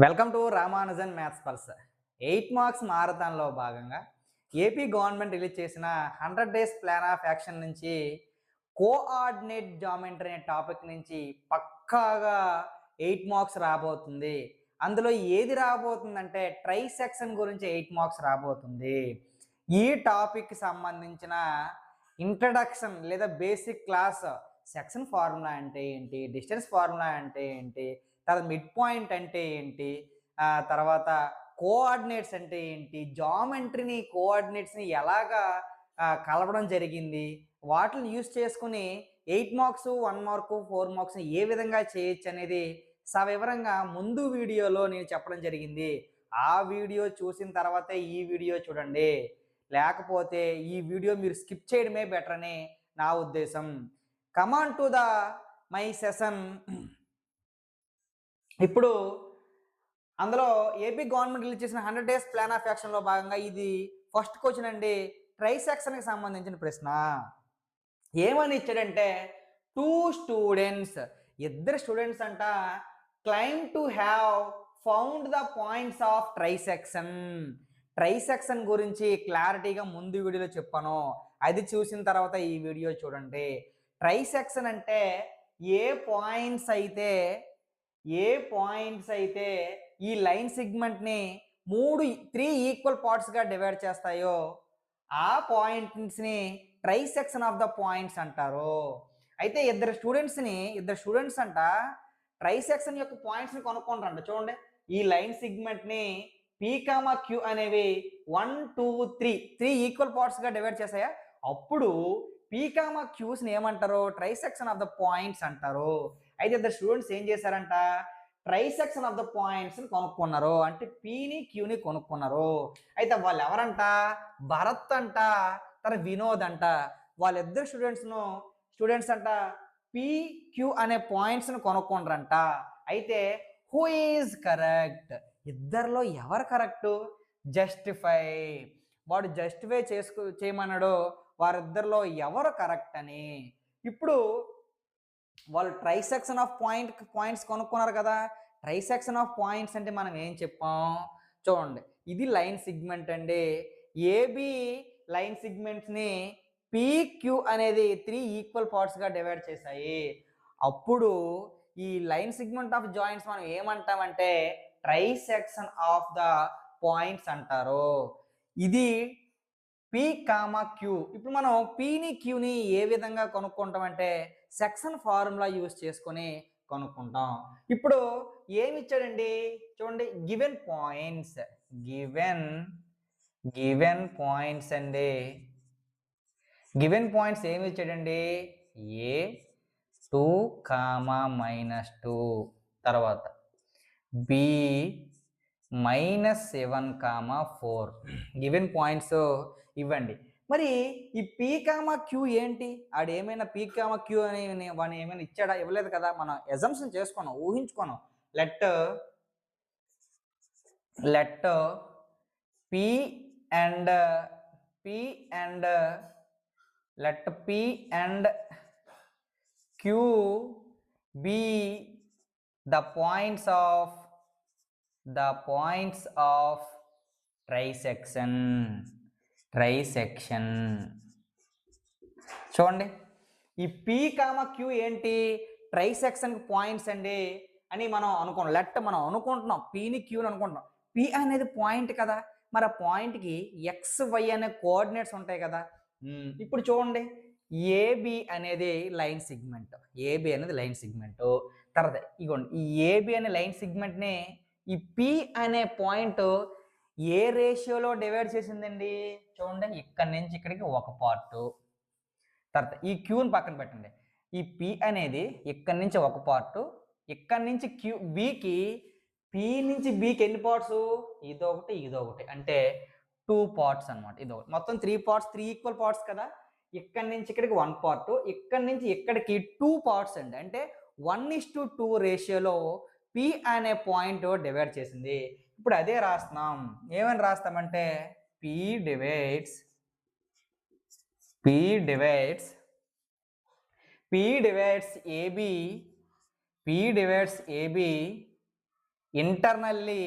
Welcome to Ramanujan maths pulse. 8 marks మారథాన్లో భాగంగా AP government release చేసిన 100 డేస్ ప్లాన్ ఆఫ్ యాక్షన్ నుంచి కోఆర్డినేట్ జామెట్రీ అనే టాపిక్ నుంచి పక్కాగా 8 మార్క్స్ రాబోతుంది. అందులో ఏది రాబోతుందంటే ట్రై సెక్షన్ గురించి 8 మార్క్స్ రాబోతుంది. ఈ టాపిక్కి సంబంధించిన ఇంట్రడక్షన్ లేదా బేసిక్ క్లాస్, సెక్షన్ ఫార్ములా అంటే ఏంటి, డిస్టెన్స్ ఫార్ములా అంటే ఏంటి, తర్వాత మిడ్ పాయింట్ అంటే ఏంటి, తర్వాత కోఆర్డినేట్స్ అంటే ఏంటి, జామెట్రీని కోఆర్డినేట్స్ని ఎలాగా కలపడం జరిగింది, వాటిని యూస్ చేసుకుని 8 మార్క్స్ 1 మార్కు 4 మార్క్స్ని ఏ విధంగా చేయొచ్చు అనేది సవివరంగా ముందు వీడియోలో నేను చెప్పడం జరిగింది. ఆ వీడియో చూసిన తర్వాతే ఈ వీడియో చూడండి, లేకపోతే ఈ వీడియో మీరు స్కిప్ చేయడమే బెటర్ అని నా ఉద్దేశం. Come on to the my session. ఇప్పుడు అందులో ఏపీ గవర్నమెంట్ రిలీజ్ చేసిన 100 డేస్ ప్లాన్ ఆఫ్ యాక్షన్లో భాగంగా ఇది ఫస్ట్ క్వశ్చన్ అండి. ట్రై సెక్షన్కి సంబంధించిన ప్రశ్న. ఏమని ఇచ్చాడంటే, ఇద్దరు స్టూడెంట్స్ అంట claim to have found the points of try section. Try section గురించి క్లారిటీగా ముందు వీడియోలో చెప్పాను, అది చూసిన తర్వాత ఈ వీడియో చూడండి. ట్రై సెక్షన్ అంటే ఏ పాయింట్స్ అయితే ఈ లైన్ సెగ్మెంట్ని 3 ఈక్వల్ పార్ట్స్గా డివైడ్ చేస్తాయో ఆ పాయింట్స్ని trisection of the points అంటారు. అయితే ఇద్దరు స్టూడెంట్స్ అంట ట్రై సెక్షన్ యొక్క పాయింట్స్ని కనుక్కుంటారంట. చూడండి, ఈ లైన్ సెగ్మెంట్ని పీ కామా క్యూ అనేవి 1 2 3 ఈక్వల్ పార్ట్స్గా డివైడ్ చేస్తాయా, అప్పుడు పీ కామా క్యూస్ని ఏమంటారు, try section of the points అంటారు. అయితే ఇద్దరు స్టూడెంట్స్ ఏం చేశారంట, ట్రై సెక్షన్ ఆఫ్ ద పాయింట్స్ని కొనుక్కున్నారు, అంటే పీని క్యూని కొనుక్కున్నారు. అయితే వాళ్ళు ఎవరంట, భరత్ అంట, తర్వాత వినోద్ అంట. వాళ్ళిద్దరు స్టూడెంట్స్ అంట పీ క్యూ అనే పాయింట్స్ని కొనుక్కుంటారంట. అయితే హూ ఈజ్ కరెక్ట్, ఇద్దరిలో ఎవరు కరెక్ట్, జస్టిఫై, వాడు జస్టిఫై చేయమన్నాడు వారిద్దరిలో ఎవరు కరెక్ట్ అని. ఇప్పుడు వాళ్ళు ట్రై సెక్షన్ ఆఫ్ పాయింట్స్ కొనుక్కున్నారు కదా. ట్రై సెక్షన్ ఆఫ్ పాయింట్స్ అంటే మనం ఏం చెప్పాం, చూడండి, ఇది లైన్ సిగ్మెంట్ అండి. ఏబి లైన్ సిగ్మెంట్స్ని పీక్యూ అనేది 3 ఈక్వల్ పార్ట్స్గా డివైడ్ చేశాయి. అప్పుడు ఈ లైన్ సిగ్మెంట్ ఆఫ్ జాయింట్స్ మనం ఏమంటామంటే try section of the points అంటారు. ఇది పీ కామా క్యూ. ఇప్పుడు మనం పీని క్యూని ఏ విధంగా కనుక్కుంటామంటే సెక్షన్ ఫార్ములా యూస్ చేసుకొని కనుక్కుంటాం. ఇప్పుడు ఏమి ఇచ్చాడండి, చూడండి, గివెన్ పాయింట్స్ అండి. గివెన్ పాయింట్స్ ఏమి ఇచ్చాడండి, ఏ 2, -2, తర్వాత బి -7, 4 గివెన్ పాయింట్స్ ఇవ్వండి. మరి ఈ పీ కామా క్యూ ఏంటి, ఆడేమైనా పీ కామా క్యూ అని వాడు ఏమైనా ఇచ్చాడా, ఇవ్వలేదు కదా. మనం అజంప్షన్ చేసుకున్నాం, ఊహించుకున్నాం. Let P and Q be the points of trisection. చూడండి, ఈ పీ కామా క్యూ ఏంటి, ట్రై సెక్షన్ పాయింట్స్ అండి అని మనం అనుకుంటున్నాం. పీని క్యూని అనుకుంటున్నాం. పీ అనేది పాయింట్ కదా, మరి ఆ పాయింట్కి ఎక్స్ వై అనే కోఆర్డినేట్స్ ఉంటాయి కదా. ఇప్పుడు చూడండి, ఏబి అనేది లైన్ సిగ్మెంట్. తర్వాత ఇగోండి, ఈ ఏబి అనే లైన్ సిగ్మెంట్ని ఈ పి అనే పాయింట్ ఏ రేషియోలో డివైడ్ చేసిందండి, చూడండి, ఇక్కడి నుంచి ఇక్కడికి ఒక పార్టు. తర్వాత ఈ క్యూని పక్కన పెట్టండి, ఈ పి అనేది ఇక్కడి నుంచి ఒక పార్టు, ఇక్కడి నుంచి క్యూ బికి, పి నుంచి బికి ఎన్ని పార్ట్స్, ఇదొకటి, అంటే 2 పార్ట్స్ అనమాట. ఇదొకటి, మొత్తం 3 పార్ట్స్, 3 ఈక్వల్ పార్ట్స్ కదా. ఇక్కడి నుంచి ఇక్కడికి 1 పార్ట్, ఇక్కడి నుంచి ఇక్కడికి 2 పార్ట్స్ అండి. అంటే 1:2 రేషియోలో పి అనే పాయింట్ డివైడ్ చేసింది. ఇప్పుడు అదే రాస్తున్నాం. ఏమని రాస్తామంటే P divides AB internally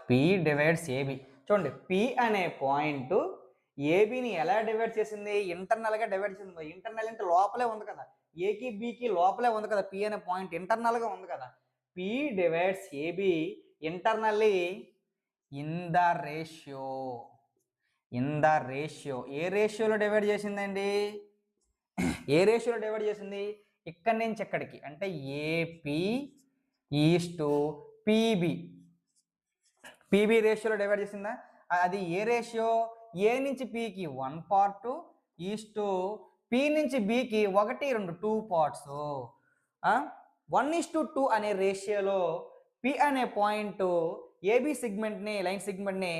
P divides AB. చూడండి, పి అనే పాయింట్ ఏబిని ఎలా డివైడ్ చేసింది? ఇంటర్నల్గా డివైడ్ చేసింది. ఇంటర్నల్ అంటే లోపలే ఉంది కదా, ఏకి బికి లోపలే ఉంది కదా, పి అనే పాయింట్ ఇంటర్నల్గా ఉంది కదా. P divides AB internally in the ratio. ఏ రేషియోలో డివైడ్ చేసిందండి? ఏ రేషియోలో డివైడ్ చేసింది? ఇక్కడి నుంచి ఎక్కడికి అంటే AP is to PB. PB రేషియోలో డివైడ్ చేసిందా? అది ఏ రేషియో? ఏ నుంచి పికి 1 పార్ట్ ఈస్ టు పి నుంచి బికి 1, 2 2 పార్ట్స్. 1:2 అనే రేషియోలో పి అనే పాయింట్ ఏబి సెగ్మెంట్ని, లైన్ సెగ్మెంట్ని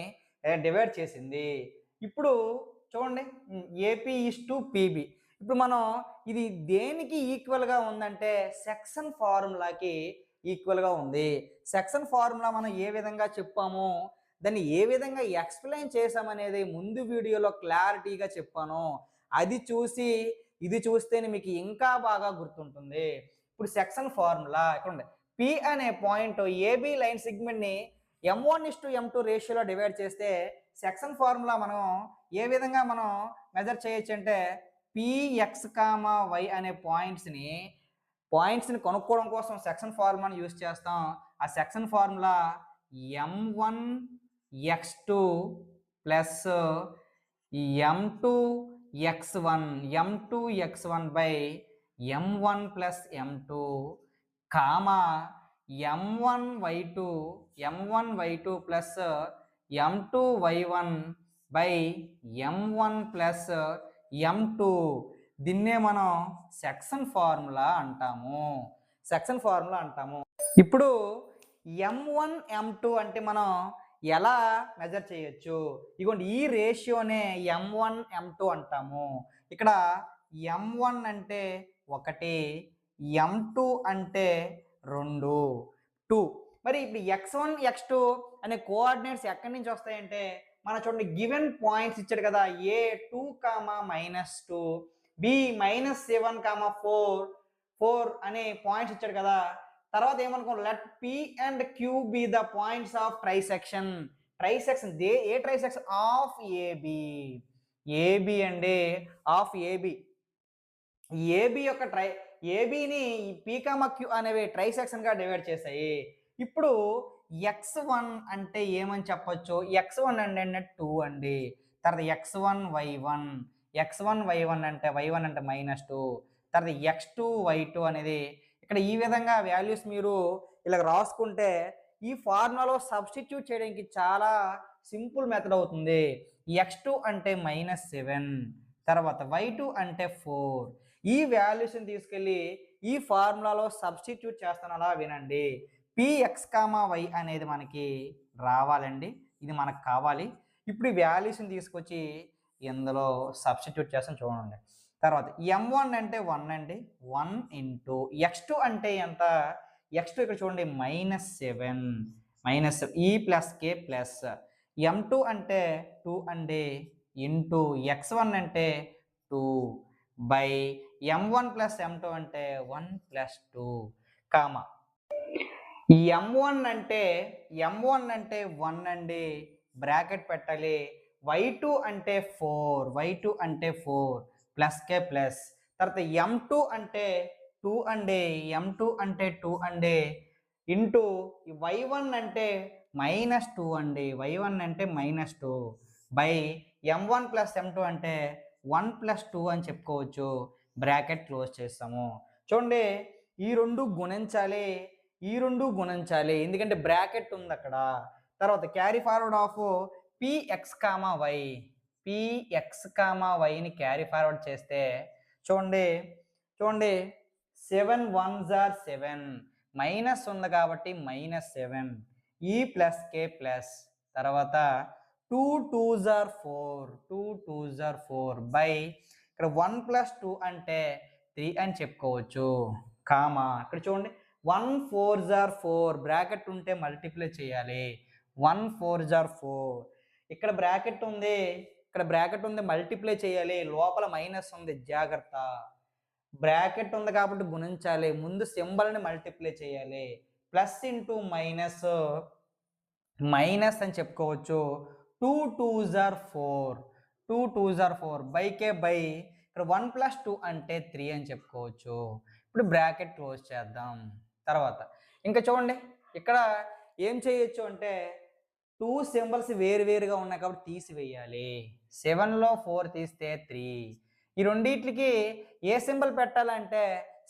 డివైడ్ చేసింది. ఇప్పుడు చూడండి, ఏపీ ఈస్ టు పీబీ. ఇప్పుడు మనం ఇది దేనికి ఈక్వల్గా ఉందంటే సెక్షన్ ఫార్ములాకి ఈక్వల్గా ఉంది. సెక్షన్ ఫార్ములా మనం ఏ విధంగా చెప్పామో, దాన్ని ఏ విధంగా ఎక్స్ప్లెయిన్ చేసామనేది ముందు వీడియోలో క్లారిటీగా చెప్పాను. అది చూసి ఇది చూస్తేనే మీకు ఇంకా బాగా గుర్తుంటుంది. ఇప్పుడు సెక్షన్ ఫార్ములా ఇక్కడ ఉంది. పి అనే పాయింట్ ఏబి లైన్ సెగ్మెంట్ని M1:M2 రేషియోలో డివైడ్ చేస్తే సెక్షన్ ఫార్ములా మనం ఏ విధంగా మనం మెజర్ చేయొచ్చు అంటే పిఎక్స్ కామా వై అనే పాయింట్స్ని కనుక్కోవడం కోసం సెక్షన్ ఫార్ములాని యూజ్ చేస్తాం. ఆ section formula M1x2 plus M2x1 by M1 plus M2 comma M1y2 plus M2y1 by M1 plus M2. దీన్నే మనం సెక్షన్ ఫార్ములా అంటాము. ఇప్పుడు M1 M2 అంటే మనం ఎలా మెజర్ చేయొచ్చు? ఇదిగోండి, ఈ రేషియోనే M1 M2 అంటాము. ఇక్కడ M1 అంటే 1, M2 అంటే 2. మరి ఇప్పుడు x1 x2 అనే కోఆర్డినేట్స్ ఎక్కడి నుంచి వస్తాయంటే మన చూడండి, గివెన్ పాయింట్స్ ఇచ్చాడు కదా, A2, -2, B -7, 4 అనే పాయింట్స్ ఇచ్చాడు కదా. తర్వాత ఏమనుకోండి, let P and Q be the points of trisection. ఏ ట్రైసెక్షన్? ఆఫ్ ఏబి అండి, ఆఫ్ ఏబి. ఏబి యొక్క ఏబిని P, Q అనేవి ట్రైసెక్షన్ గా డివైడ్ చేశాయి. ఇప్పుడు x1 అంటే ఏమని చెప్పొచ్చు? x1 అంటే 2 అండి. తర్వాత x1 y1 అంటే y1 అంటే -2. తర్వాత x2 y2 అనేది ఇక్కడ ఈ విధంగా వాల్యూస్ మీరు ఇలా రాసుకుంటే ఈ ఫార్ములాలో సబ్స్టిట్యూట్ చేయడానికి చాలా సింపుల్ మెథడ్ అవుతుంది. x2 అంటే -7, తర్వాత y2 అంటే 4. ఈ వాల్యూస్ని తీసుకెళ్ళి ఈ ఫార్ములాలో సబ్స్టిట్యూట్ చేస్తాను, అలా వినండి. px, y అనేది మనకి రావాలండి, ఇది మనకు కావాలి. ఇప్పుడు ఈ వాల్యూస్ని తీసుకొచ్చి ఇందులో సబ్స్టిట్యూట్ చేస్తాను, చూడండి. తర్వాత M1 అంటే 1 అండి, 1 ఇంటూ x2 అంటే ఎంత? x2 ఇక్కడ చూడండి -7 ఈ ప్లస్ కే ప్లస్. M2 అంటే 2 అండి, ఇంటూ x1 అంటే 2 బై M1 ప్లస్ M2 అంటే 1 ప్లస్ 2 కామా M1 అంటే 1 అండి, బ్రాకెట్ పెట్టాలి. y2 అంటే 4 ప్లస్ కే ప్లస్. తర్వాత M2 అంటే 2 అండి, M2 అంటే 2 అండి, ఇంటూ y1 అంటే -2 అండి, y1 అంటే -2 బై M1 ప్లస్ M2 అంటే 1 ప్లస్ 2 అని చెప్పుకోవచ్చు. బ్రాకెట్ క్లోజ్ చేస్తాము. చూడండి, ఈ రెండు గుణించాలి, ఎందుకంటే బ్రాకెట్ ఉంది అక్కడ. తర్వాత carry forward of P X comma వైని క్యారీ ఫార్వర్డ్ చేస్తే చూడండి 7 1s are 7, మైనస్ ఉంది కాబట్టి -7 ఈ ప్లస్ కే ప్లస్. తర్వాత 2 2s are 4 బై ఇక్కడ 1 ప్లస్ 2 అంటే 3 అని చెప్పుకోవచ్చు. కామా ఇక్కడ చూడండి 1 4s are 4, బ్రాకెట్ ఉంటే మల్టిప్లై చేయాలి. 1 4s are 4, ఇక్కడ బ్రాకెట్ ఉంది, మల్టిప్లై చేయాలి, లోపల మైనస్ ఉంది, జాగ్రత్త. బ్రాకెట్ ఉంది కాబట్టి గుణించాలి, ముందు సింబల్ని మల్టిప్లై చేయాలి. ప్లస్ ఇంటూ మైనస్ మైనస్ అని చెప్పుకోవచ్చు. 2 2s are 4, 2 2s are 4, బైకే by, ఇక్కడ 1 + 2 అంటే 3 అని చెప్పుకోవచ్చు. ఇప్పుడు బ్రాకెట్ క్లోజ్ చేద్దాం. తర్వాత ఇంకా చూడండి, ఇక్కడ ఏం చేయొచ్చు అంటే 2 సింబల్స్ వేరువేరుగా ఉన్నాయి కాబట్టి తీసివేయాలి. 7లో 4 తీస్తే 3. ఈ రెండిట్లకి ఏ సింబల్ పెట్టాలంటే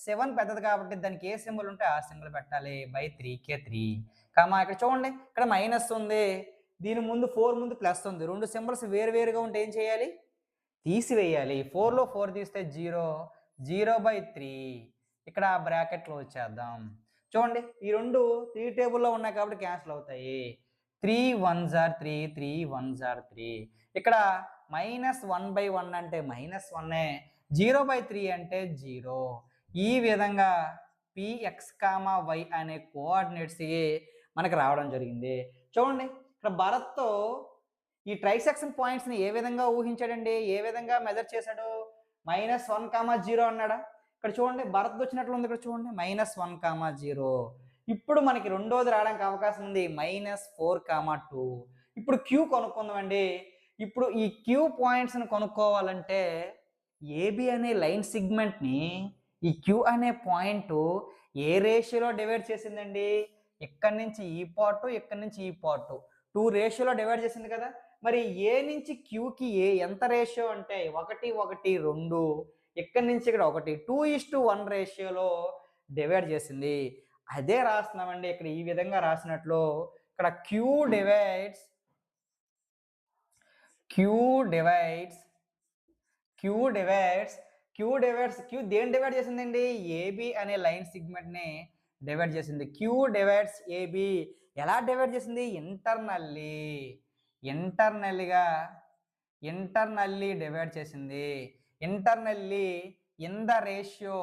7 పెద్దది కాబట్టి దానికి ఏ సింబల్ ఉంటే ఆ సింబల్ పెట్టాలి. బై 3కే 3. ఇక్కడ చూడండి, ఇక్కడ మైనస్ ఉంది, దీని ముందు 4 ముందు ప్లస్ ఉంది. రెండు సింబల్స్ వేరువేరుగా ఉంటే ఏం చేయాలి? తీసివేయాలి. 4లో 4 తీస్తే 0, 0/3. ఇక్కడ బ్రాకెట్ క్లోజ్ చేద్దాం. చూడండి, ఈ రెండు 3 టేబుల్లో ఉన్నాయి కాబట్టి క్యాన్సిల్ అవుతాయి. 3 1s are 3, 3 1s are 3. ఇక్కడ -1/1 అంటే -1, 0/3 అంటే 0. ఈ విధంగా px, y అనే కోఆర్డినేట్స్ మనకి రావడం జరిగింది. చూడండి, ఇక్కడ భరత్తో ఈ ట్రైసెక్షన్ పాయింట్స్ని ఏ విధంగా ఊహించాడండి, ఏ విధంగా మెజర్ చేశాడు? -1, 0 అన్నాడా? ఇక్కడ చూడండి, భరత్ వచ్చినట్లు ఉంది. ఇక్కడ చూడండి, -1, 0. ఇప్పుడు మనకి రెండోది రావడానికి అవకాశం ఉంది, -4, 2. ఇప్పుడు క్యూ కనుక్కుందామండి. ఇప్పుడు ఈ క్యూ పాయింట్స్ని కనుక్కోవాలంటే ఏబి అనే లైన్ సిగ్మెంట్ని ఈ క్యూ అనే పాయింట్ ఏ రేషియోలో డివైడ్ చేసిందండి? ఇక్కడి నుంచి ఈ పార్ట్, ఇక్కడి నుంచి ఈ పార్ట్ 2 రేషియోలో డివైడ్ చేసింది కదా. మరి ఏ నుంచి క్యూకి ఏ ఎంత రేషియో అంటే 1 1 2, ఇక్కడి నుంచి ఇక్కడ 1 2:1 రేషియోలో డివైడ్ చేసింది. అదే రాస్తున్నామండి ఇక్కడ ఈ విధంగా రాసినట్లు. ఇక్కడ క్యూ డివైడ్స్ క్యూ దేని డివైడ్ చేసిందండి? ఏబి అనే లైన్ సిగ్మెంట్ని డివైడ్ చేసింది. Q divides AB. ఎలా డివైడ్ చేసింది? ఇంటర్నల్లీ డివైడ్ చేసింది. ఇంటర్నల్లీ ఇన్ ద రేషియో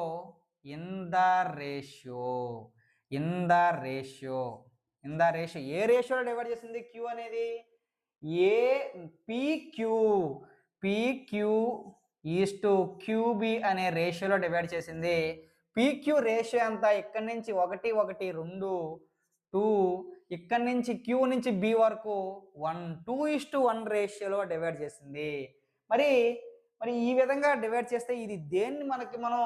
ఏ రేషియోలో డివైడ్ చేసింది క్యూ అనేది? PQ ఈజ్ టు QB అనే రేషియోలో డివైడ్ చేసింది. PQ రేషియో ఎంత? ఇక్కడి నుంచి 1 1 2, ఇక్కడి నుంచి Q నుంచి B వరకు 1 2:1 రేషియోలో డివైడ్ చేసింది. మరి ఈ విధంగా డివైడ్ చేస్తే ఇది దేన్ని మనం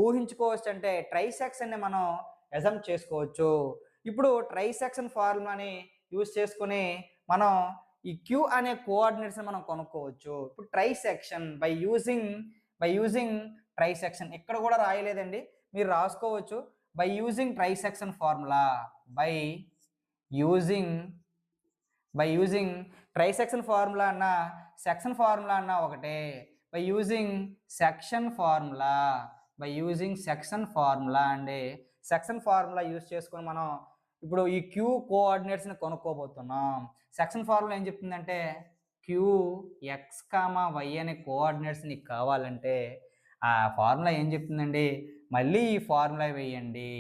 ఊహించుకోవచ్చు అంటే ట్రైసెక్షన్ని మనం అజంప్ట్ చేసుకోవచ్చు. ఇప్పుడు ట్రైసెక్షన్ ఫార్ములాని యూజ్ చేసుకుని మనం ఈ క్యూ అనే కోఆర్డినేట్స్ని మనం కనుక్కోవచ్చు. ఇప్పుడు ట్రైసెక్షన్ బై యూజింగ్ ట్రైసెక్షన్ ఇక్కడ కూడా రాయలేదండి, మీరు రాసుకోవచ్చు. By using trisection formula, by using trisection formula అన్న సెక్షన్ ఫార్ములా అన్న ఒకటే. బై యూజింగ్ సెక్షన్ ఫార్ములా అండి. సెక్షన్ ఫార్ములా యూజ్ చేసుకొని మనం ఇప్పుడు ఈ క్యూ కోఆర్డినేట్స్ని కనుక్కోబోతున్నాం. సెక్షన్ ఫార్ములా ఏం చెప్తుందంటే QX, Y అనే కోఆర్డినేట్స్ నీకు కావాలంటే ఆ ఫార్ములా ఏం చెప్తుందండి? మళ్ళీ ఈ ఫార్ములా వేయండి.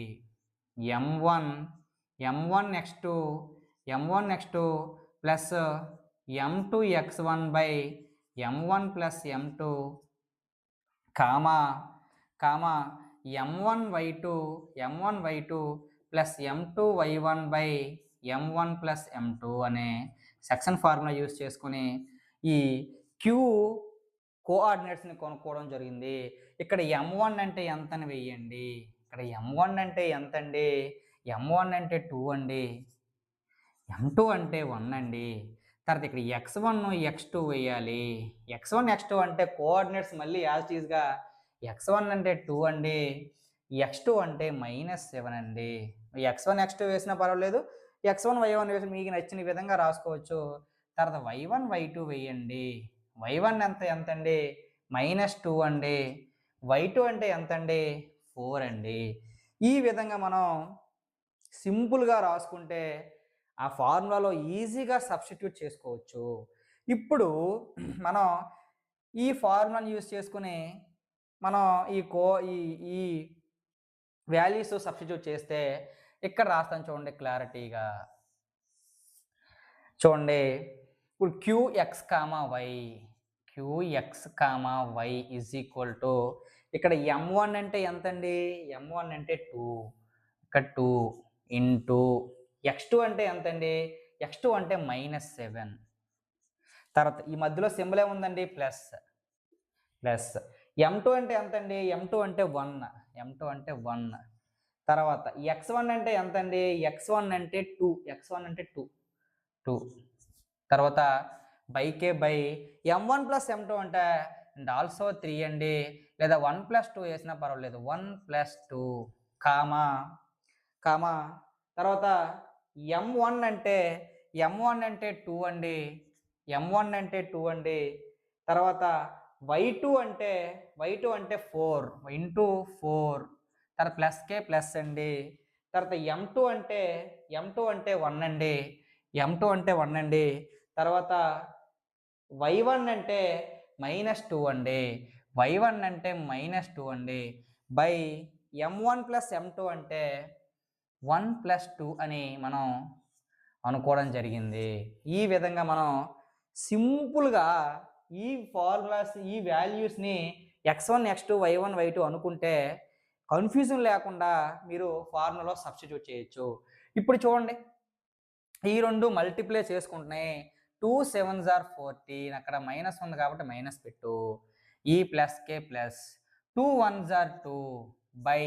M1x2 plus M2x1/M1 plus M2 comma M1y2 plus M2y1/M1 plus M2 అనే సెక్షన్ ఫార్ములా యూజ్ చేసుకుని ఈ క్యూ కోఆర్డినేట్స్ని కొనుక్కోవడం జరిగింది. ఇక్కడ M1 అంటే ఎంత అని వేయండి. ఇక్కడ M1 అంటే ఎంత అండి? M1 అంటే 2 అండి, M2 అంటే 1 అండి. తర్వాత ఇక్కడ x1 x2 వేయాలి. x1 x2 అంటే కోఆర్డినేట్స్ మళ్ళీ యాజ్ ఇట్ ఈస్గా x1 అంటే 2 అండి, x2 అంటే -7 అండి. x1 x2 వేసినా పర్వాలేదు, x1 y1 వేసి మీకు నచ్చిన విధంగా రాసుకోవచ్చు. తర్వాత y1 y2 వేయండి. y1 ఎంత అండి? -2 అండి. y2 అంటే ఎంత అండి? 4 అండి. ఈ విధంగా మనం సింపుల్గా రాసుకుంటే ఆ ఫార్ములాలో ఈజీగా సబ్స్టిట్యూట్ చేసుకోవచ్చు. ఇప్పుడు మనం ఈ ఫార్ములాని యూజ్ చేసుకుని మనం ఈ వాల్యూస్ సబ్స్టిట్యూట్ చేస్తే ఇక్కడ రాస్తాను చూడండి క్లారిటీగా. చూడండి, ఇప్పుడు QX, Y is equal to ఇక్కడ m1 అంటే ఎంత అండి? m1 అంటే 2, ఇక్కడ 2 ఇంటూ x2 అంటే ఎంత అండి? x2 అంటే -7. తర్వాత ఈ మధ్యలో సింబల్ ఏముందండి? ప్లస్. m2 అంటే ఎంత అండి? m2 అంటే 1. తర్వాత x1 అంటే ఎంత అండి? x1 అంటే 2. తర్వాత బైకే బై m1 ప్లస్ m2 అంటే అండ్ ఆల్సో 3 అండి, లేదా 1 ప్లస్ 2 వేసినా పర్వాలేదు. 1 ప్లస్ 2 కామా తర్వాత m1 అంటే 2 అండి. m1 అంటే 2 అండి. తర్వాత y2 అంటే 4 ఇంటూ 4. తర్వాత ప్లస్కే ప్లస్ అండి. తర్వాత m2 అంటే 1 అండి. తర్వాత y1 అంటే -2 అండి. బై m1 ప్లస్ m2 అంటే 1 ప్లస్ 2 అని మనం అనుకోవడం జరిగింది. ఈ విధంగా మనం సింపుల్గా ఈ ఫార్ములాస్, ఈ వాల్యూస్ని x1, x2, y1, y2 అనుకుంటే కన్ఫ్యూజన్ లేకుండా మీరు ఫార్ములాలో సబ్స్టిట్యూట్ చేయొచ్చు. ఇప్పుడు చూడండి, ఈ రెండు మల్టిప్లై చేసుకుంటున్నాయి. 2 7s are 14. అక్కడ మైనస్ ఉంది కాబట్టి మైనస్ పెట్టు. ఈ ప్లస్కే plus 2 1s are 2 by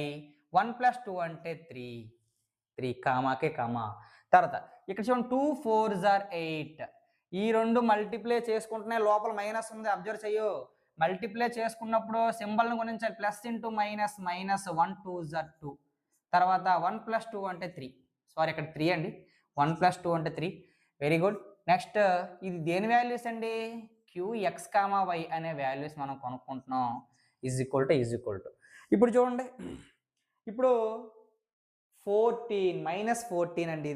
1 plus 2 అంటే 3 కామాకే కామా. తర్వాత ఇక్కడ చూడండి 2 4s are 8. ఈ రెండు మల్టిప్లై చేసుకుంటున్నాయి, లోపల మైనస్ ఉంది, అబ్జర్వ్ చెయ్యు. మల్టిప్లై చేసుకున్నప్పుడు సింబల్ని గుణించాలి. Plus into minus 1 2s are 2. తర్వాత 1 ప్లస్ 2 అంటే 3. సారీ, ఇక్కడ 3 అండి. 1 ప్లస్ 2 అంటే 3. Very good. నెక్స్ట్ ఇది దేని వాల్యూస్ అండి? qx, y అనే వాల్యూస్ మనం కనుక్కుంటున్నాం. ఈజ్ ఈక్వల్ టు ఇప్పుడు చూడండి, ఇప్పుడు 14 -14 అండి.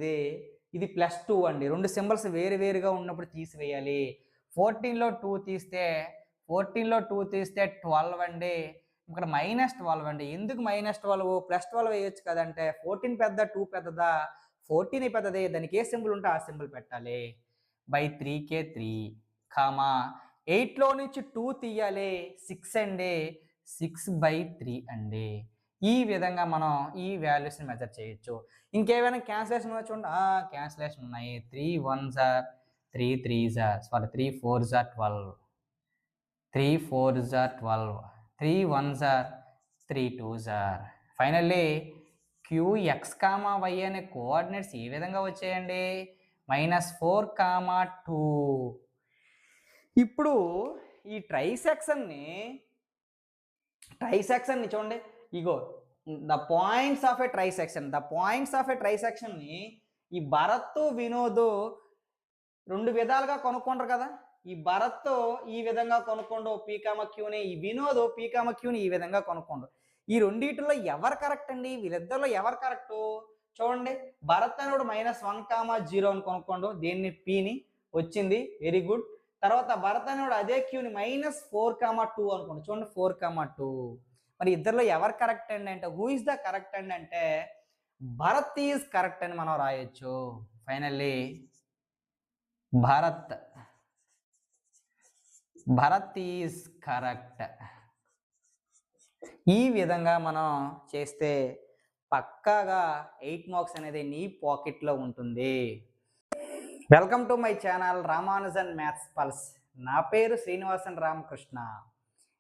ఇది ప్లస్ 2 అండి. రెండు సింబల్స్ వేరుగా ఉన్నప్పుడు తీసివేయాలి. 14లో 2 తీస్తే 12 అండి. ఇక్కడ -12 అండి. ఎందుకు -12? +12 వేయొచ్చు కదంటే 14 పెద్ద 2 పెద్దదా? 14 పెద్దదే. దానికి ఏ సింబల్ ఉంటే ఆ సింబల్ పెట్టాలి. బై 3కే 3 కామా 8లో నుంచి 2 తీయాలి. 6 అండి. 6/3 అండి. ఈ విధంగా మనం ఈ వాల్యూస్ని మెజర్ చేయొచ్చు. ఇంకేమైనా క్యాన్సిలేషన్ చూడండి. క్యాన్సిలేషన్ ఉన్నాయి. 3 1s are 3 3s are 3 4s are 12. 3 4s are 12. 3 1s are 3 2s are. Finally qx, y అనే కోఆర్డినేట్స్ ఏ విధంగా వచ్చాయండి? -4, 2. ఇప్పుడు ఈ ట్రైసెక్షన్ని చూడండి. ఇగో ద పాయింట్స్ ఆఫ్ ఏ ట్రైసెక్షన్ని ఈ భరత్ వినోద్ రెండు విధాలుగా కొనుక్కుంటారు కదా. ఈ భరత్ ఈ విధంగా కొనుక్కోండు పీకామక్యూని, ఈ వినోద్ పీకామక్యూని ఈ విధంగా కొనుక్కోండు. ఈ రెండిటిలో ఎవరు కరెక్ట్ అండి? వీళ్ళిద్దరిలో ఎవరు కరెక్ట్? చూడండి, భరత్ అనేవాడు -1, 0 అని కొనుక్కోండు. దీన్ని పీని వచ్చింది. Very good. తర్వాత భరత్ అనేవాడు అదే క్యూని -4, 2 అనుకోండి. చూడండి 4, 2. మరి ఇద్దరిలో ఎవరు కరెక్ట్ అండి అంటే, హూ ఇస్ ద కరెక్ట్ అండి అంటే భరత్ ఈజ్ కరెక్ట్ అని మనం రాయొచ్చు. Finally Bharat is correct. ఈ విధంగా మనం చేస్తే పక్కాగా 8 మార్క్స్ అనేది నీ పాకెట్లో ఉంటుంది. Welcome to my channel Ramanujan maths pulse. నా పేరు Srinivasan Ramakrishna.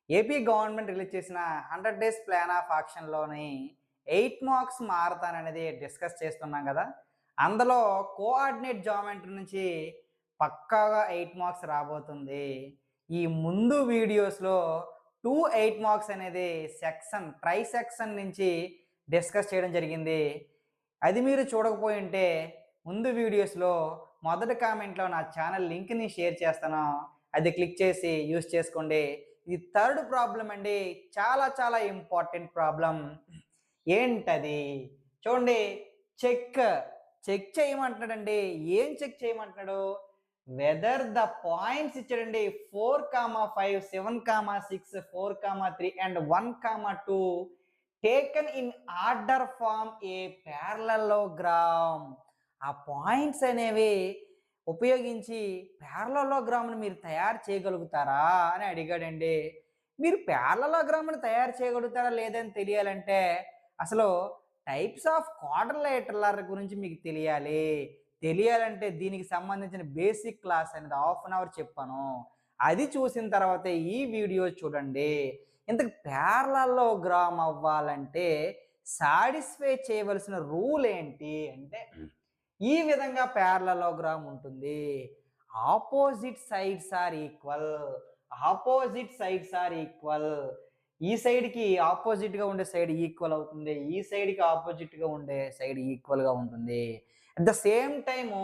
AP government release చేసిన 100 days ప్లాన్ ఆఫ్ యాక్షన్లోని 8 మార్క్స్ మారథాన్ అనేది డిస్కస్ చేస్తున్నాం కదా. అందులో కోఆర్డినేట్ జామెట్రీ నుంచి పక్కాగా 8 మార్క్స్ రాబోతుంది. ఈ ముందు వీడియోస్లో 2 8 మార్క్స్ అనేది ట్రై సెక్షన్ నుంచి డిస్కస్ చేయడం జరిగింది. అది మీరు చూడకపోయి ఉంటే ముందు వీడియోస్లో మొదటి కామెంట్లో నా ఛానల్ లింక్ని షేర్ చేస్తాను, అది క్లిక్ చేసి యూజ్ చేసుకోండి. ఇది థర్డ్ ప్రాబ్లం అండి, చాలా ఇంపార్టెంట్ ప్రాబ్లం. ఏంటది చూడండి. చెక్ చేయమంటున్నాడండి. ఏం చెక్ చేయమంటున్నాడు? వెదర్ ద పాయింట్స్ ఇచ్చాడండి 4, 5, 7, 6, 4, 3 and 1, 2 taken in order form a parallelogram. ఆ పాయింట్స్ అనేవి ఉపయోగించి ప్యారలలోగ్రామ్ని మీరు తయారు చేయగలుగుతారా అని అడిగాడండి. మీరు ప్యారలలోగ్రామ్ని తయారు చేయగలుగుతారా లేదని తెలియాలంటే అసలు టైప్స్ ఆఫ్ క్వాడ్రిలేటరల్ గురించి మీకు తెలియాలి. తెలియాలంటే దీనికి సంబంధించిన బేసిక్ క్లాస్ అనేది హాఫ్ అన్ అవర్ చెప్పాను. అది చూసిన తర్వాత ఈ వీడియో చూడండి. ఇంతకు ప్యారలలోగ్రామ్ అవ్వాలంటే సాటిస్ఫై చేయవలసిన రూల్ ఏంటి అంటే ఈ విధంగా ప్యారలలోగ్రామ్ ఉంటుంది. Opposite sides are equal. Opposite sides are equal. ఈ సైడ్‌కి ఆపోజిట్‌గా ఉండే సైడ్ ఈక్వల్ అవుతుంది. ఈ సైడ్‌కి ఆపోజిట్‌గా ఉండే సైడ్ ఈక్వల్‌గా ఉంటుంది. అట్ ద సేమ్ టైము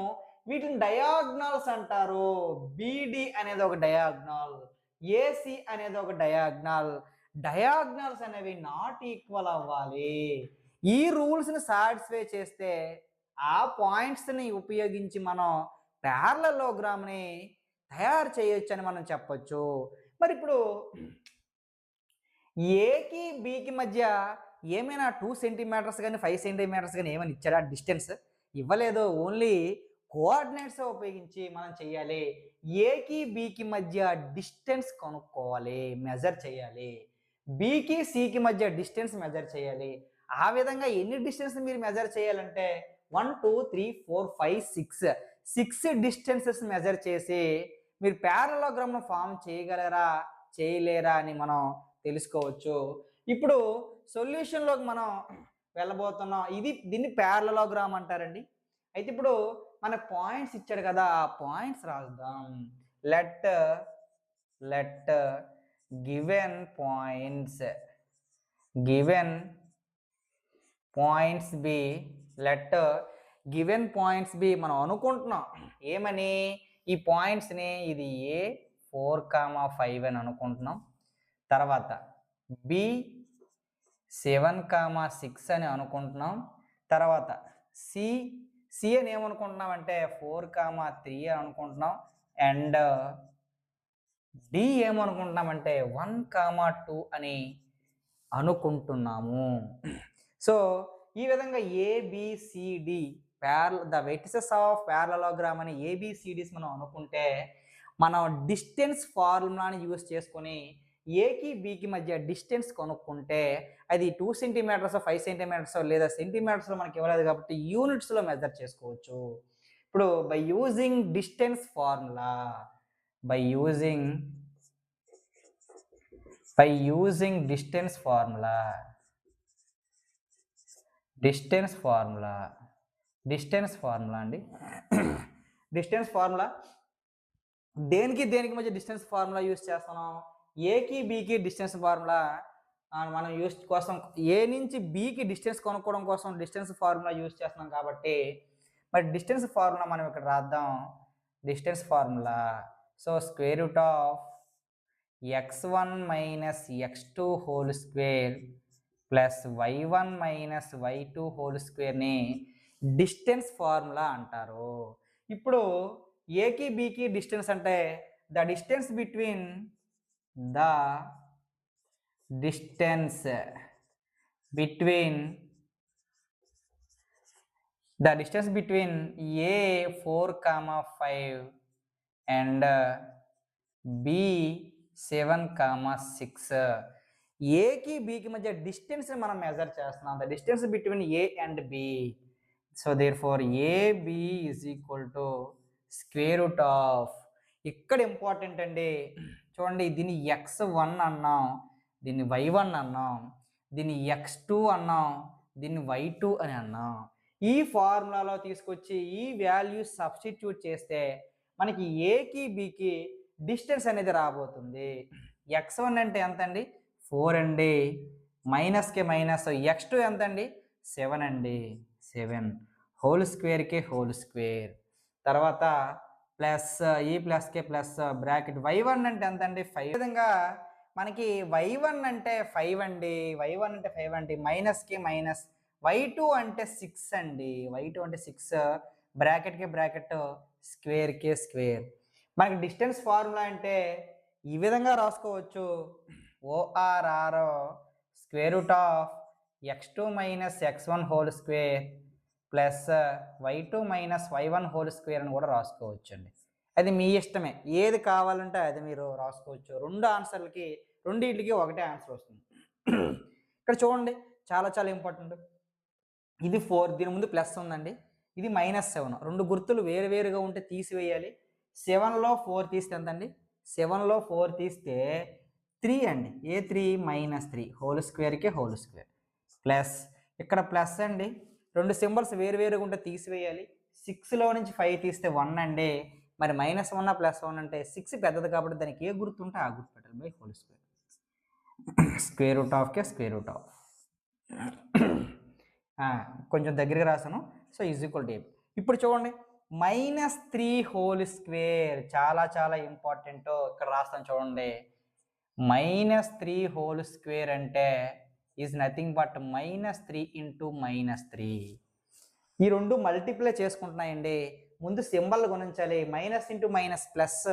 వీటిని డయాగ్నల్స్ అంటారు. బీడీ అనేది ఒక డయాగ్నల్. ఏసీ అనేది ఒక డయాగ్నల్. డయాగ్నల్స్ అనేవి నాట్ ఈక్వల్ అవ్వాలి. ఈ రూల్స్‌ని సాటిస్ఫై చేస్తే ఆ పాయింట్స్‌ని ఉపయోగించి మనం ప్యారలలోగ్రామ్‌ని తయారు చేయొచ్చని మనం చెప్పొచ్చు. మరిప్పుడు ఏకి, బికి మధ్య ఏమైనా 2 సెంటీమీటర్స్ గాని, 5 సెంటీమీటర్స్ గాని ఏమైనా ఇచ్చాడా డిస్టెన్స్? ఇవ్వలేదు. ఓన్లీ కోఆర్డినేట్సే ఉపయోగించి మనం చెయ్యాలి. ఏకి, బికి మధ్య డిస్టెన్స్ కనుక్కోవాలి. మెజర్ చేయాలి. బికి, సికి మధ్య డిస్టెన్స్ మెజర్ చేయాలి. ఆ విధంగా ఎన్ని డిస్టెన్స్ మీరు మెజర్ చేయాలంటే 1, 2, 3, 4, 5, 6 6 డిస్టెన్సెస్ మెజర్ చేసి మీరు ప్యారలలోగ్రామ్‌ను ఫార్మ్ చేయగలరా? చేయలేరా? అని మనం తెలుసుకోవచ్చు. ఇప్పుడు సొల్యూషన్‌లోకి మనం వెళ్ళబోతున్నాం. దీన్ని ప్యారలలోగ్రామ్ అంటారండి. అయితే ఇప్పుడు మనకు పాయింట్స్ ఇచ్చాడు కదా! ఆ పాయింట్స్ రాద్దాం. Let let given points given points be let given points be మనం అనుకుంటున్నాం. ఏమని? ఈ పాయింట్స్‌ని ఇది ఏ 4, 5 అని అనుకుంటున్నాం. తర్వాత బి 7, 6 అని అనుకుంటున్నాం. తర్వాత సి సి అని ఏమనుకుంటున్నాం అంటే 4, 3 అని అనుకుంటున్నాం. అండ్ డి ఏమనుకుంటున్నామంటే 1, 2 అని అనుకుంటున్నాము. సో ఈ విధంగా ABCD the vertices of parallelogram అని ఏబిసిడిస్ మనం అనుకుంటే మనం డిస్టెన్స్ ఫార్ములాని యూస్ చేసుకొని ఏకి బికి మధ్య డిస్టెన్స్ కనుక్కుంటే అది 2 సెంటీమీటర్స్ 5 సెంటీమీటర్స్ లేదా సెంటీమీటర్స్లో మనకి ఇవ్వలేదు కాబట్టి యూనిట్స్లో మెజర్ చేసుకోవచ్చు. ఇప్పుడు by using distance formula by using distance formula అండి. డిస్టెన్స్ ఫార్ములా దేనికి మధ్య డిస్టెన్స్ ఫార్ములా యూస్ చేస్తున్నాం? ఏకి బికి డిస్టెన్స్ ఫార్ములా మనం యూస్ కోసం ఏ నుంచి బికి డిస్టెన్స్ కనుక్కోవడం కోసం డిస్టెన్స్ ఫార్ములా యూస్ చేస్తున్నాం కాబట్టి మరి డిస్టెన్స్ ఫార్ములా మనం ఇక్కడ రాద్దాం. Distance formula so square root of x1 minus x2 whole square plus y1 minus y2 whole స్క్వేర్ని డిస్టెన్స్ ఫార్ములా అంటారు. ఇప్పుడు ఏకి బికి డిస్టెన్స్ అంటే the distance between a 4, 5 and b 7, 6 ఏకి బికి మధ్య డిస్టెన్స్ మనం మెజర్ చేస్తున్నాం. The distance between A and B. So therefore AB is equal to square root of ఇక్కడ ఇంపార్టెంట్ అండి. చూడండి దీన్ని x1 అన్నాం, దీన్ని y1 అన్నాం, దీన్ని x2 అన్నాం, దీన్ని y2 అని అన్నాం. ఈ ఫార్ములాలో తీసుకొచ్చి ఈ వాల్యూస్ సబ్స్టిట్యూట్ చేస్తే మనకి ఏకి బికి డిస్టెన్స్ అనేది రాబోతుంది. x1 అంటే ఎంత అండి? 4 అండి. మైనస్కి మైనస్. x2 ఎంత అండి? 7 అండి. 7 హోల్ స్క్వేర్కి హోల్ స్క్వేర్. తర్వాత ప్లస్ ఈ ప్లస్కే ప్లస్ బ్రాకెట్ y1 అంటే ఎంత అండి? 5. విధంగా మనకి y1 అంటే 5 అండి. y1 అంటే 5 అండి. మైనస్కి మైనస్. y2 అంటే 6 అండి. y2 అంటే 6 బ్రాకెట్కి బ్రాకెట్ స్క్వేర్కి స్క్వేర్. మనకి డిస్టెన్స్ ఫార్ములా అంటే ఈ విధంగా రాసుకోవచ్చు. ORR square root of x2 minus x1 whole square plus y2 minus y1 whole square అని కూడా రాసుకోవచ్చు అండి. అది మీ ఇష్టమే. ఏది కావాలంటే అది మీరు రాసుకోవచ్చు. రెండు ఆన్సర్లకి రెండింటికి ఒకటే ఆన్సర్ వస్తుంది. ఇక్కడ చూడండి చాలా చాలా ఇంపార్టెంట్. ఇది 4, దీని ముందు ప్లస్ ఉందండి, ఇది -7. రెండు గుర్తులు వేరువేరుగా ఉంటే తీసివేయాలి. 7లో 4 తీస్తే ఎంతండి? 7లో 4 తీస్తే 3 అండి. ఏ 3? -3 హోల్ స్క్వేర్కి హోల్ స్క్వేర్ ప్లస్ ఇక్కడ ప్లస్ అండి, రెండు సింబల్స్ వేరువేరుగా ఉంటే తీసివేయాలి. 6లో నుంచి 5 తీస్తే 1 అండి. మరి -1 +1 అంటే 6 పెద్దది కాబట్టి దానికి ఏ గుర్తు ఉంటే ఆ గుర్తు పెట్టాలి. By whole square, square root ఆఫ్కే స్క్వేర్ రూట్ ఆఫ్. కొంచెం దగ్గరగా రాసాను. So equal to AB. ఇప్పుడు చూడండి -3 హోల్ స్క్వేర్ చాలా చాలా ఇంపార్టెంట్. ఇక్కడ రాస్తాను చూడండి. -3 హోల్ స్క్వేర్ అంటే ఈజ్ నథింగ్ బట్ -3 ఇంటూ -3. ఈ రెండు మల్టిప్లై చేసుకుంటున్నాయండి. ముందు సింబల్ గుణించాలి. Minus into minus plus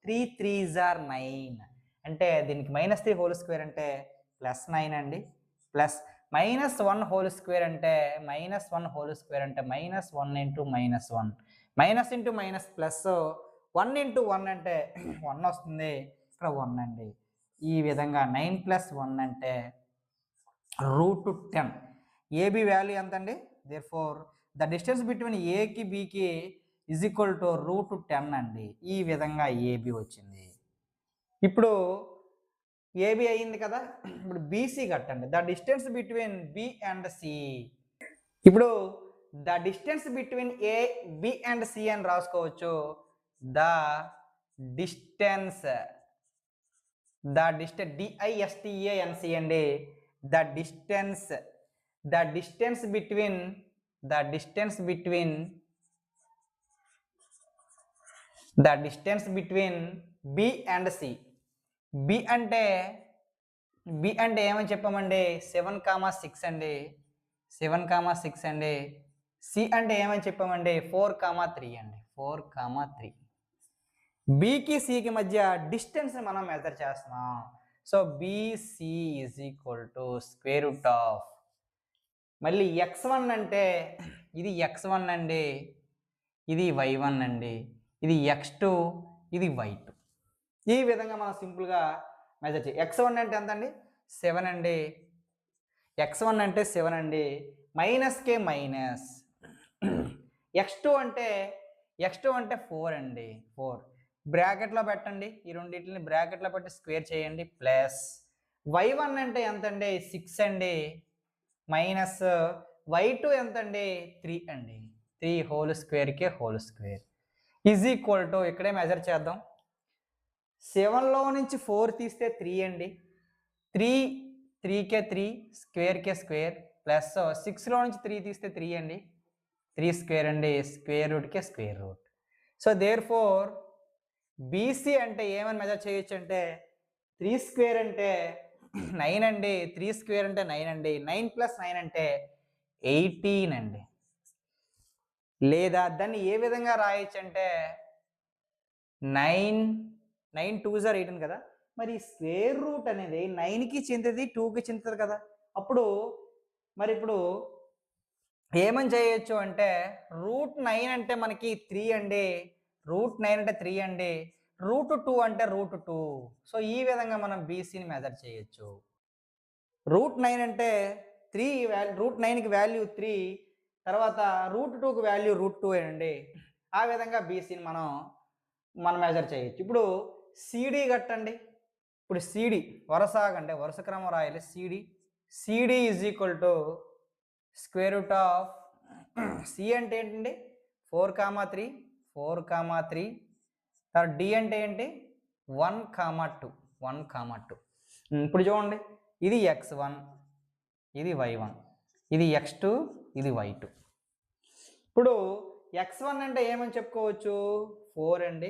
3 3s are 9 అంటే దీనికి -3 హోల్ స్క్వేర్ అంటే +9 అండి. ప్లస్ -1 హోల్ స్క్వేర్ అంటే -1 హోల్ స్క్వేర్ అంటే -1 into -1 minus into minus plus 1 into 1 అంటే 1 వస్తుంది. ఇక్కడ 1 అండి. ఈ విధంగా 9 + 1 అంటే √10. ఏబి వాల్యూ ఎంత అండి? దేర్ఫోర్ ద డిస్టెన్స్ బిట్వీన్ ఏకి బికి ఈజ్ ఈక్వల్ టు √10 అండి. ఈ విధంగా ఏబి వచ్చింది. ఇప్పుడు ఏబి అయ్యింది కదా, ఇప్పుడు బీసీ కట్టండి. The distance between B and C. ఇప్పుడు the distance between A B and C అని రాసుకోవచ్చు. ద డిస్టెన్స్ DISTANC అండి. The distance between B and C. B అంటే ఏమని చెప్పామండి? 7,6 అండి. 7,6 అండి. సి అంటే ఏమని చెప్పామండి? 4,3 అండి. 4,3. బికి సికి మధ్య డిస్టెన్స్ మనం మెజర్ చేస్తున్నాం. So BC is equal to square root of, మళ్ళీ x1 అంటే ఇది x1 అండి, ఇది y1 అండి, ఇది x2, ఇది y2. ఈ విధంగా మనం సింపుల్గా మెజర్ చేయాలి. x1 అంటే ఎంత అండి? 7 అండి. x1 అంటే 7 అండి. మైనస్కే మైనస్. x2 అంటే 4 అండి. 4 బ్రాకెట్లో పెట్టండి. ఈ రెండింటిని బ్రాకెట్లో పెట్టి స్క్వేర్ చేయండి. ప్లస్ y1 అంటే ఎంత అండి? 6 అండి. మైనస్ y2 ఎంత అండి? 3 అండి. 3 హోల్ స్క్వేర్కే whole square is equal to, ఇక్కడే మెజర్ చేద్దాం. 7లో నుంచి 4 తీస్తే 3 అండి. 3కే 3 స్క్వేర్కే స్క్వేర్ ప్లస్ 6లో నుంచి 3 తీస్తే 3 అండి. 3 స్క్వేర్ అండి. స్క్వేర్ రూట్కే square root. So therefore BC అంటే ఏమని మెజర్ చేయొచ్చు అంటే 3 స్క్వేర్ అంటే 9 అండి. 3 స్క్వేర్ అంటే 9 అండి. 9 + 9 అంటే 18 అండి. లేదా దాన్ని ఏ విధంగా రాయొచ్చు అంటే 9 2s are 18 కదా. మరి స్క్వేర్ రూట్ అనేది 9కి చెందింది, 2కి చెందుతుంది కదా. అప్పుడు మరి ఇప్పుడు ఏమని చేయొచ్చు అంటే √9 అంటే మనకి 3 అండి. √9 అంటే 3 అండి. √2 అంటే √2. సో ఈ విధంగా మనం బీసీని మెజర్ చేయొచ్చు. √9 అంటే 3, √9కి వాల్యూ 3, తర్వాత √2కి వాల్యూ √2 అండి. ఆ విధంగా బీసీని మనం మెజర్ చేయొచ్చు. ఇప్పుడు సిడి కట్టండి. ఇప్పుడు సిడి వరుసగా వరుస క్రమం రాయాలి. CD is equal to square root of, C అంటే ఏంటండి? 4,3 తర్వాత డి అంటే ఏంటి? 1,2. ఇప్పుడు చూడండి, ఇది x1, ఇది y1, ఇది x2, ఇది y2. ఇప్పుడు x1 అంటే ఏమని చెప్పుకోవచ్చు? 4 అండి.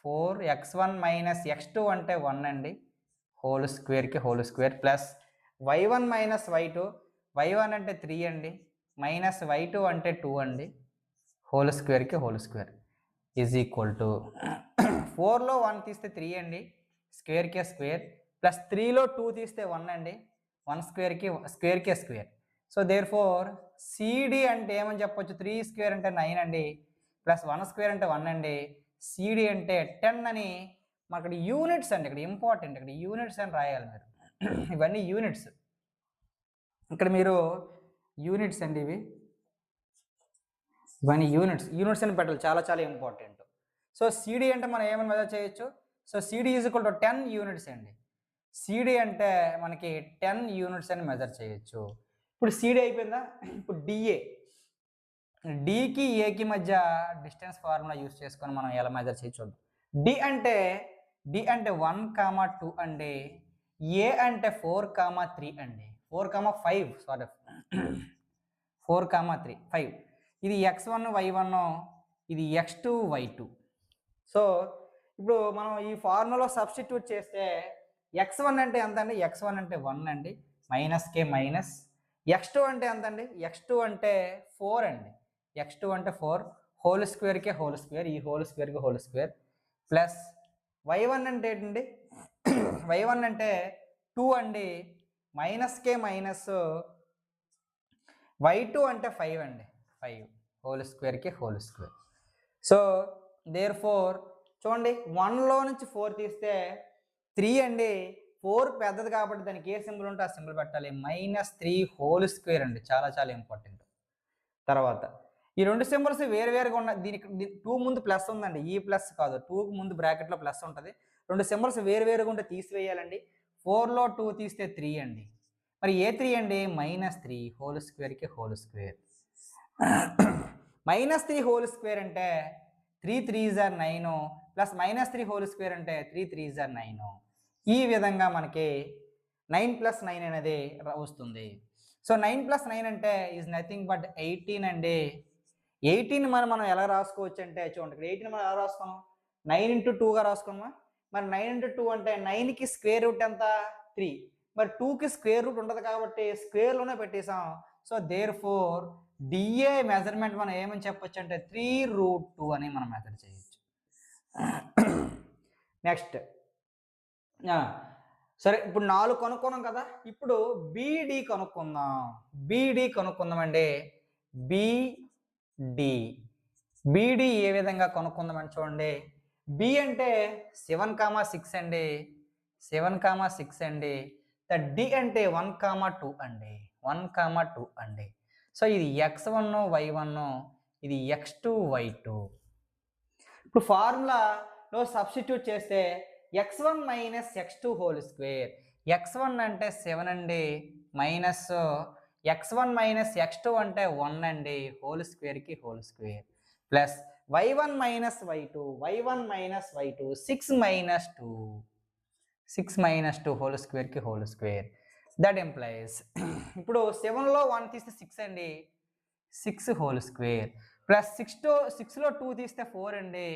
4 x1 మైనస్ x2 అంటే 1 అండి. హోల్ స్క్వేర్కి whole square plus y1 minus y2, y1 అంటే 3 అండి, మైనస్ y2 అంటే 2 అండి. హోల్ స్క్వేర్కి whole square is equal to 4లో 1 తీస్తే 3 అండి, స్క్వేర్కే స్క్వేర్ ప్లస్ 3లో 2 తీస్తే 1 అండి, 1 స్క్వేర్కే square. So therefore CD అంటే ఏమని చెప్పొచ్చు? 3 స్క్వేర్ అంటే 9 అండి, ప్లస్ 1 స్క్వేర్ అంటే 1 అండి, సిడి అంటే 10 అని అక్కడ యూనిట్స్ అండి, ఇక్కడ ఇంపార్టెంట్, ఇక్కడ యూనిట్స్ అని రాయాలి మీరు. ఇవన్నీ యూనిట్స్. ఇక్కడ మీరు యూనిట్స్ అండి ఇవన్నీ యూనిట్స్ అని పెట్టాలి, చాలా చాలా ఇంపార్టెంట్. సో సిడి అంటే మనం ఏమైనా మెజర్ చేయొచ్చు. So CD is equal to 10 units అండి. సిడి అంటే మనకి 10 యూనిట్స్ అని మెజర్ చేయొచ్చు. ఇప్పుడు సిడి అయిపోయిందా. ఇప్పుడు డిఏ, డికి ఏకి మధ్య డిస్టెన్స్ ఫార్ములా యూస్ చేసుకొని మనం ఎలా మెజర్ చేయొచ్చు. డి అంటే 1, 2 అండి. ఏ అంటే 4, 3 అండి. 4, 5 సారీ 4, 3 5. ఇది x1 y1, ఇది x2 y2. సో ఇప్పుడు మనం ఈ ఫార్ములాలో సబ్స్టిట్యూట్ చేస్తే x1 అంటే ఎంత అండి, x1 అంటే 1 అండి, మైనస్కే మైనస్. x2 అంటే ఎంత అండి, x2 అంటే 4 అండి, x2 అంటే 4, హోల్ స్క్వేర్కే హోల్ స్క్వేర్, ఈ హోల్ స్క్వేర్కి హోల్ స్క్వేర్, ప్లస్ y1 అంటే ఏంటండి, y1 అంటే 2 అండి, మైనస్కే మైనస్, y2 అంటే 5 అండి, 5 హోల్ స్క్వేర్కి whole square. So therefore చూడండి, 1లో నుంచి 4 తీస్తే 3 అండి, 4 పెద్దది కాబట్టి దానికి ఏ సింబల్ ఉంటే ఆ సింబల్ పెట్టాలి, -3 హోల్ స్క్వేర్ అండి, చాలా చాలా ఇంపార్టెంట్. తర్వాత ఈ రెండు సింబల్స్ వేరువేరుగా ఉన్న, దీనికి 2 ముందు ప్లస్ ఉందండి, ఈ ప్లస్ కాదు, 2కి ముందు బ్రాకెట్లో ప్లస్ ఉంటుంది. రెండు సింబల్స్ వేరువేరుగా ఉంటే తీసివేయాలండి. 4లో 2 తీస్తే 3 అండి, మరి ఏ 3 అండి, -3 హోల్ స్క్వేర్కి హోల్ స్క్వేర్. -3 హోల్ స్క్వేర్ అంటే 3 3s are 9, plus -3 whole square అంటే 3 3s are 9. ఈ విధంగా మనకి 9 + 9 అనేది వస్తుంది. సో 9 + 9 అంటే ఈజ్ నథింగ్ బట్ 18 అండి. 18 మనం ఎలా రాసుకోవచ్చు అంటే చూడండి, ఇక్కడ 18 మనం ఎలా రాసుకున్నాం, 9 × 2గా రాసుకున్నామా. మరి 9 × 2 అంటే 9కి స్క్వేర్ రూట్ ఎంత, 3. మరి 2కి స్క్వేర్ రూట్ ఉండదు కాబట్టి స్క్వేర్లోనే పెట్టేసాం. So therefore DA measurement మనం ఏమని చెప్పొచ్చు అంటే 3√2 అని మనం మెజర్ చేయొచ్చు. నెక్స్ట్ సరే, ఇప్పుడు 4 కనుక్కున్నాం కదా, ఇప్పుడు బీడి కనుక్కుందాం అండి. బీడి ఏ విధంగా కనుక్కుందామని చూడండి. బి అంటే 7, 6 అండి, 7, 6 అండి. డి అంటే 1, 2 అండి, 1, 2 అండి. సో ఇది x1 y1, ఇది x2 y2. ఇప్పుడు ఫార్ములాలో సబ్స్టిట్యూట్ చేస్తే x1 - x2 whole square, x1 అంటే 7 అండి, మైనస్ x1 - x2 అంటే 1 అండి, హోల్ స్క్వేర్కి whole square, plus y1 - y2, 6 - 2 whole స్క్వేర్కి హోల్ స్క్వేర్. దట్ ఎంప్లాయీస్ ఇప్పుడు 7లో 1 తీస్తే 6 అండి, 6 హోల్ స్క్వేర్, ప్లస్ 6లో 2 తీస్తే 4 అండి,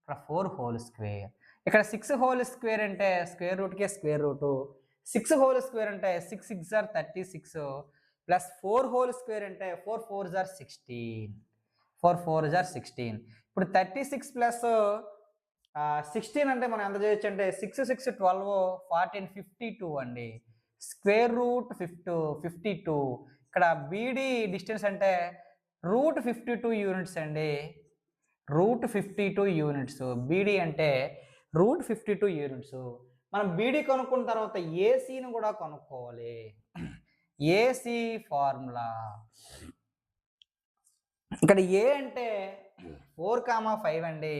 ఇక్కడ 4 హోల్ స్క్వేర్. ఇక్కడ 6 హోల్ స్క్వేర్ అంటే స్క్వేర్ రూట్కే స్క్వేర్ రూటు, 6 హోల్ స్క్వేర్ అంటే 6 6 ఆర్ 36, ప్లస్ 4 హోల్ స్క్వేర్ అంటే 4 4 ఆర్ 16, 4 4 ఆర్ 16. ఇప్పుడు 36 ప్లస్ 16 అంటే మనం ఎంత చేయొచ్చు అంటే 6 6 12 14 52 అండి, స్క్వేర్ రూట్ 52. ఇక్కడ బీడి డిస్టెన్స్ అంటే √52 యూనిట్స్ అండి, √52 యూనిట్స్. బీడి అంటే √52 యూనిట్స్. మనం బీడి కనుక్కున్న తర్వాత ఏసీని కూడా కనుక్కోవాలి. ఏసీ ఫార్ములా ఇక్కడ ఏ అంటే 4, 5 అండి,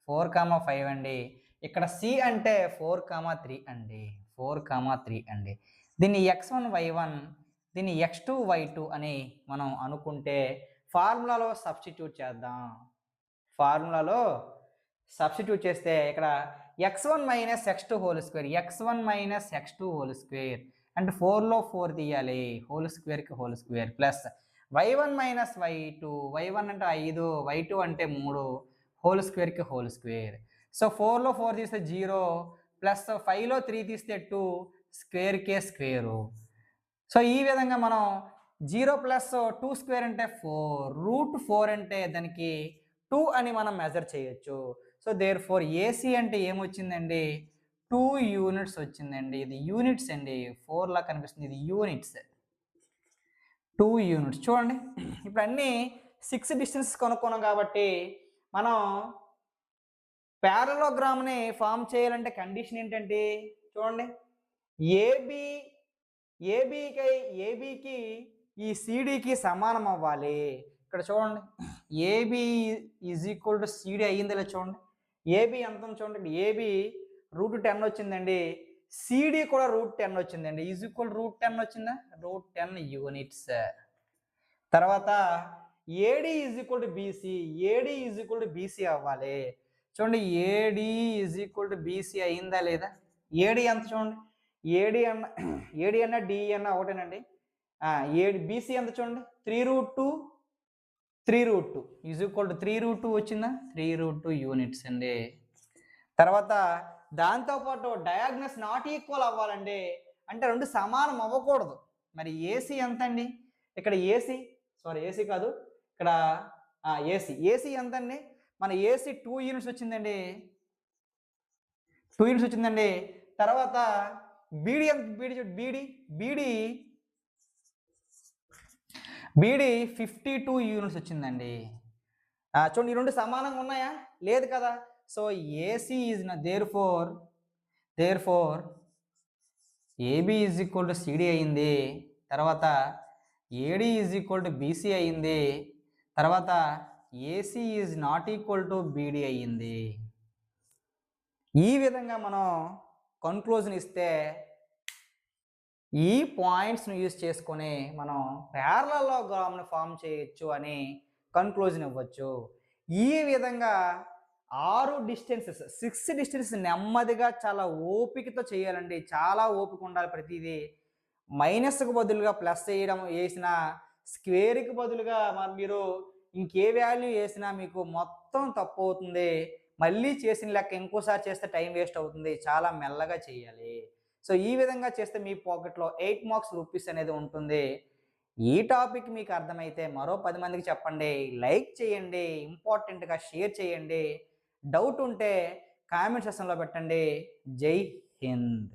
4, 5 అండి. ఇక్కడ సి అంటే 4, 3 అండి, 4, 3 అండి. దీన్ని x1 y1, దీన్ని x2 y2 అని మనం అనుకుంటే ఫార్ములాలో సబ్స్టిట్యూట్ చేద్దాం. ఫార్ములాలో సబ్స్టిట్యూట్ చేస్తే ఇక్కడ x1 - x2 whole square, x1 - x2 whole square అంటే 4లో 4 తీయాలి, హోల్ స్క్వేర్కి whole square, plus y1 - y2, y1 అంటే 5, y2 అంటే 3, హోల్ స్క్వేర్కి హోల్ స్క్వేర్. సో 4లో 4 తీస్తే 0, ప్లస్ 5లో 3 తీస్తే 2, స్క్వేర్కే స్క్వేరు. సో ఈ విధంగా మనం 0 + 2 స్క్వేర్ అంటే 4, √4 అంటే దానికి 2 అని మనం మెజర్ చేయొచ్చు. సో దేర్ ఫోర్ ఏసీ అంటే ఏమొచ్చిందండి, 2 యూనిట్స్ వచ్చిందండి. ఇది యూనిట్స్ అండి, 4 లా కనిపిస్తుంది, ఇది యూనిట్స్, 2 యూనిట్స్. చూడండి, ఇప్పుడు అన్నీ 6 డిస్టెన్స్ కనుక్కున్నాం కాబట్టి మనం ప్యారలోగ్రామ్ని ఫామ్ చేయాలంటే కండిషన్ ఏంటంటే చూడండి, ఏబి ఏబికి ఈ సిడికి సమానం అవ్వాలి. ఇక్కడ చూడండి, AB is equal to CD అయ్యింది లేదా చూడండి. ఏబి ఎంత ఉంది చూడండి, ఏబి √10 వచ్చిందండి, సిడి కూడా √10 వచ్చిందండి. ఈజ్ ఈక్వల్ √10 వచ్చిందా, √10 యూనిట్స్. తర్వాత AD is equal to BC, AD is equal to BC అవ్వాలి. చూడండి, AD is equal to BC అయిందా లేదా. ఏడి ఎంత చూడండి, ఏడి అన్న డిఈ అన్న ఒకటేనండి. ఏడి బీసీ ఎంత చూడండి, 3√2 ఈజ్ ఈక్వల్ టు 3√2 వచ్చిందా, 3√2 యూనిట్స్ అండి. తర్వాత దాంతోపాటు డయాగ్నస్ నాట్ ఈక్వల్ అవ్వాలండి, అంటే రెండు సమానం అవ్వకూడదు. మరి ఏసీ ఎంత అండి, ఇక్కడ ఏసీ కాదు, ఇక్కడ ఏసీ ఎంత అండి, మన ఏసీ 2 యూనిట్స్ వచ్చిందండి, 2 యూనిట్స్ వచ్చిందండి. తర్వాత బీడీ ఎంత, బీడీ 52 యూనిట్స్ వచ్చిందండి. చూడండి, ఈ రెండు సమానంగా ఉన్నాయా, లేదు కదా. So AC is therefore AB is equal to CD అయింది. తర్వాత AD is equal to BC అయింది. తర్వాత AC is not equal to BD అయ్యింది. ఈ విధంగా మనం కన్క్లూజన్ ఇస్తే ఈ పాయింట్స్ను యూజ్ చేసుకొని మనం ప్యారలలోగ్రామ్ను ఫామ్ చేయొచ్చు అని కన్క్లూజన్ ఇవ్వచ్చు. ఈ విధంగా 6 డిస్టెన్సెస్ 6 డిస్టెన్సెస్ నెమ్మదిగా చాలా ఓపికతో చేయాలండి, చాలా ఓపిక ఉండాలి. ప్రతిదీ మైనస్కు బదులుగా ప్లస్ వేసిన, స్క్వేర్కి బదులుగా మీరు ఇంకే వాల్యూ వేసినా మీకు మొత్తం తప్పు అవుతుంది. మళ్ళీ చేసిన లెక్క ఇంకోసారి చేస్తే టైం వేస్ట్ అవుతుంది. చాలా మెల్లగా చేయాలి. సో ఈ విధంగా చేస్తే మీ పాకెట్లో 8 మార్క్స్ రూపీస్ అనేది ఉంటుంది. ఈ టాపిక్ మీకు అర్థమైతే మరో 10 మందికి చెప్పండి, లైక్ చేయండి, ఇంపార్టెంట్గా షేర్ చేయండి. డౌట్ ఉంటే కామెంట్ సెక్షన్లో పెట్టండి. జై హింద్.